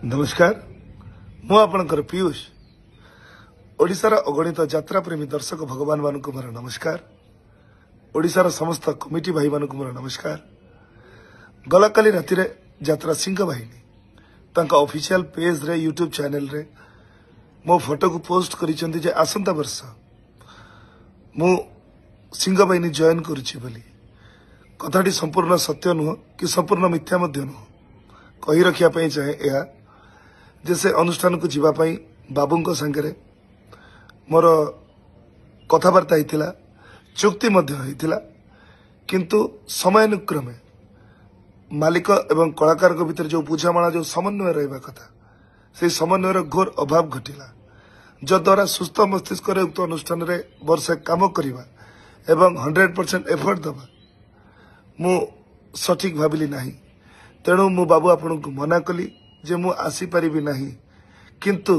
नमस्कार मु आपणकर पीयूष ओडिशार अगणित यात्रा प्रेमी दर्शक भगवान मानक मोर नमस्कार। ओडिशार समस्त कमिटी भाई मानक मोर नमस्कार। गला काली राति रे यात्रा सिंह बाहिनी तांका ऑफिशियल पेज रे यूट्यूब चैनल रे मो फोटो को पोस्ट करिसेंती जे आसंता वर्ष मु सिंह बाहिनी जॉइन करूची बोली। कथाटी संपूर्ण सत्य नुह कि संपूर्ण मिथ्या मध्य नुह कही रखिया पई चाहे या जैसे अनुष्ठान को जीवापाई बाबू सांगे मोर कथबार्ता होता चुक्ति होता किंतु समयानुक्रमे मालिक एवं कलाकार भितर जो बुझामणा जो समन्वय रहा कथा से समन्वयर घोर अभाव घटिला जद्वारा सुस्थ मस्तिष्क उक्त अनुष्ठान रे वर्षे काम करवा एवं 100% एफर्ट दबा मु सठिक भाविली नहीं। तेणु मु बाबू आपन को मना कली जे मु आसी परिबी नहीं किंतु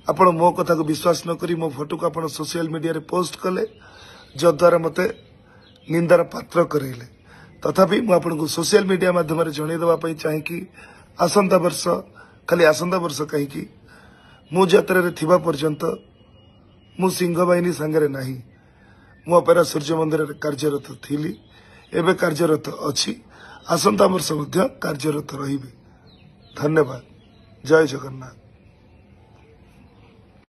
आपण मो कथा को विश्वास न करी मो फोटो को आपण सोशल मीडिया रे पोस्ट कले जद्वारा मते निंदार पात्र करेले। तथापि मु आपण को सोशल मीडिया माध्यम रे जणै देबा पई चाहे कि आसंता वर्ष खाली आसंता वर्ष कहि कि मु यात्रा रे थिबा पर्यंत मु सिंह बाहिनी संगे नहीं मु अपेरा सूर्य मंदिर रे कार्यरत थिली एबे कार्यरत अछि आसंता वर्ष मध्य कार्यरत रहिबी। धन्यवाद। जय जगन्नाथ।